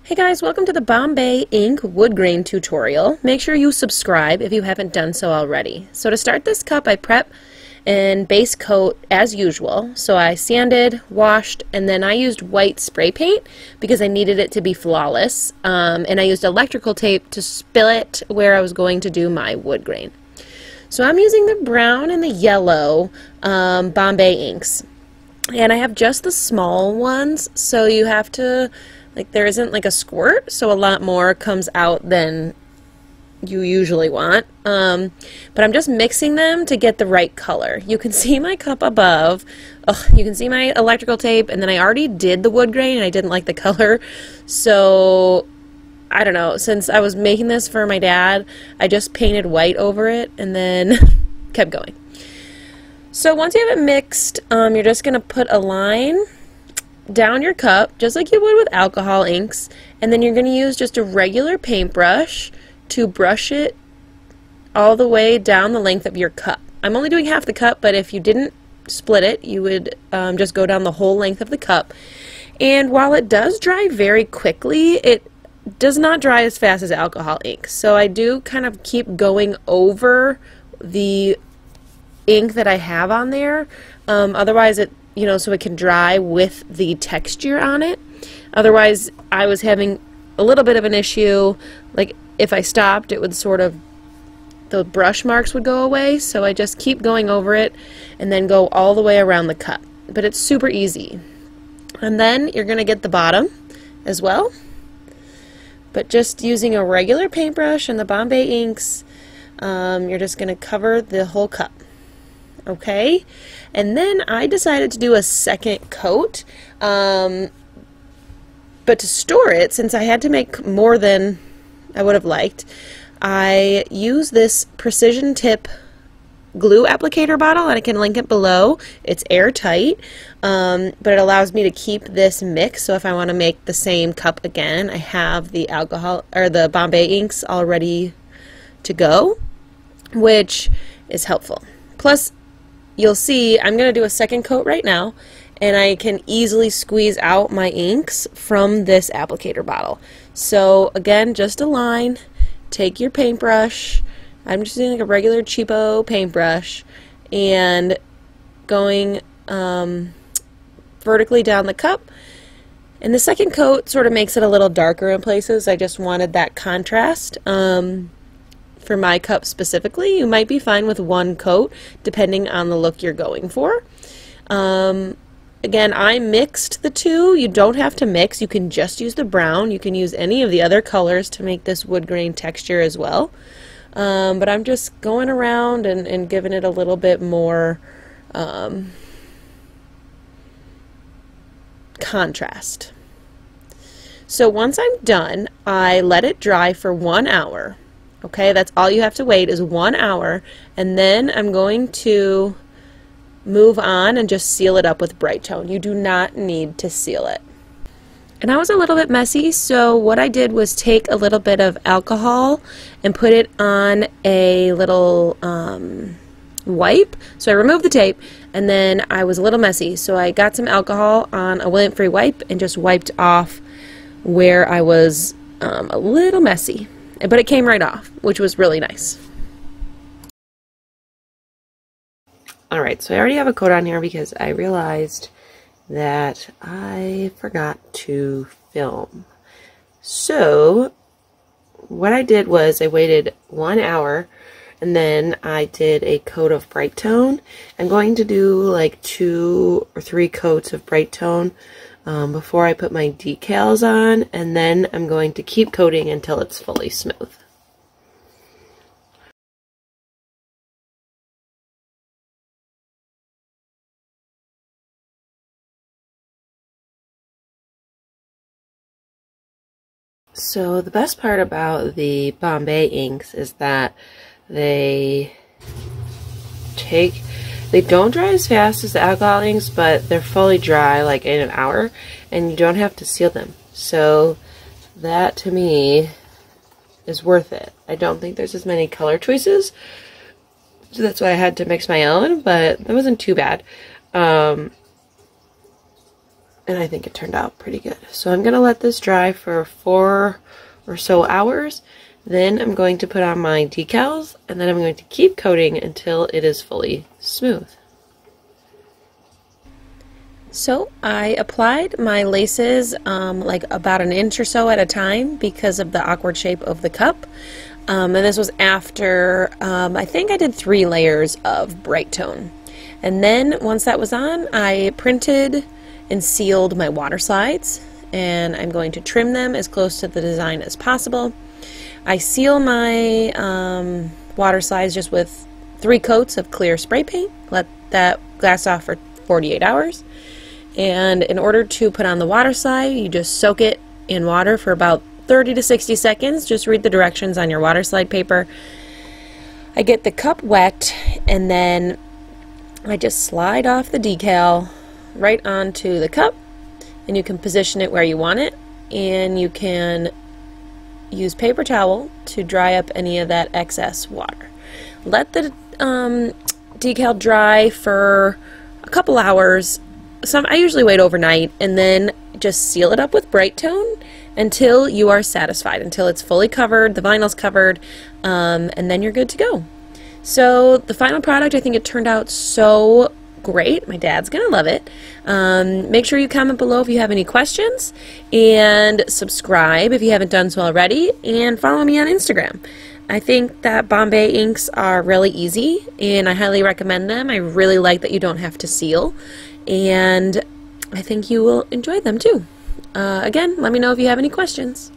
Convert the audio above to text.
Hey guys, welcome to the Bombay Ink Woodgrain tutorial. Make sure you subscribe if you haven't done so already. So to start this cup, I prep and base coat as usual. So I sanded, washed, and then I used white spray paint because I needed it to be flawless. And I used electrical tape to spill it where I was going to do my wood grain. So I'm using the brown and the yellow Bombay inks. And I have just the small ones, so you have to, there isn't like a squirt, so a lot more comes out than you usually want. But I'm just mixing them to get the right color. You can see my cup above. You can see my electrical tape, and then I already did the wood grain, and I didn't like the color. So, I don't know, since I was making this for my dad, I just painted white over it, and then kept going. So once you have it mixed, you're just going to put a line down your cup, just like you would with alcohol inks, and then you're going to use just a regular paintbrush to brush it all the way down the length of your cup. I'm only doing half the cup, but if you didn't split it, you would just go down the whole length of the cup. And while it does dry very quickly, it does not dry as fast as alcohol ink. So I do kind of keep going over the ink that I have on there, otherwise it, so it can dry with the texture on it. Otherwise, I was having a little bit of an issue, like if I stopped, it would sort of, the brush marks would go away, so I just keep going over it and then go all the way around the cup. But it's super easy. And then you're going to get the bottom as well, but just using a regular paintbrush and the Bombay inks, you're just going to cover the whole cup. Okay, and then I decided to do a second coat, but to store it, since I had to make more than I would have liked, I use this precision tip glue applicator bottle, and I can link it below. It's airtight, but it allows me to keep this mix, so if I want to make the same cup again, I have the alcohol or the Bombay inks all ready to go, which is helpful. Plus, you'll see I'm going to do a second coat right now, and I can easily squeeze out my inks from this applicator bottle. So again, just a line, take your paintbrush, I'm just using like a regular cheapo paintbrush, and going vertically down the cup. And the second coat sort of makes it a little darker in places. I just wanted that contrast. For my cup specifically, you might be fine with one coat depending on the look you're going for. Again, I mixed the two. You don't have to mix. You can just use the brown. You can use any of the other colors to make this wood grain texture as well. But I'm just going around and giving it a little bit more contrast. So once I'm done, I let it dry for 1 hour. Okay, that's all you have to wait is 1 hour, and then I'm going to move on and just seal it up with Brite Tone. You do not need to seal it. And I was a little bit messy, so what I did was take a little bit of alcohol and put it on a little wipe. So I removed the tape, and then I was a little messy, so I got some alcohol on a lint-free wipe and just wiped off where I was a little messy. But it came right off, which was really nice. Alright, so I already have a coat on here because I realized that I forgot to film. So, what I did was I waited 1 hour, and then I did a coat of Brite Tone. I'm going to do like 2 or 3 coats of Brite Tone before I put my decals on, and then I'm going to keep coating until it's fully smooth. So the best part about the Bombay inks is that they don't dry as fast as the alcohol inks, but they're fully dry like in an hour, and you don't have to seal them. So that to me is worth it. I don't think there's as many color choices, so that's why I had to mix my own, but that wasn't too bad. and I think it turned out pretty good. So I'm going to let this dry for 4 or so hours. Then I'm going to put on my decals, and then I'm going to keep coating until it is fully smooth. So I applied my laces like about an inch or so at a time because of the awkward shape of the cup. And this was after, I think I did 3 layers of Brite Tone. And then once that was on, I printed and sealed my water slides, and I'm going to trim them as close to the design as possible. I seal my water slides just with 3 coats of clear spray paint. Let that last off for 48 hours. And in order to put on the water slide, you just soak it in water for about 30 to 60 seconds. Just read the directions on your water slide paper. I get the cup wet, and then I just slide off the decal right onto the cup, and you can position it where you want it, and you can use paper towel to dry up any of that excess water. Let the decal dry for a couple hours. I usually wait overnight, and then just seal it up with Brite Tone until you are satisfied, until it's fully covered, the vinyl's covered, and then you're good to go. So the final product, I think it turned out so great. My dad's gonna love it. Make sure you comment below if you have any questions, and subscribe if you haven't done so already, and follow me on Instagram. I think that Bombay inks are really easy, and I highly recommend them. I really like that you don't have to seal, and I think you will enjoy them too. Again, let me know if you have any questions.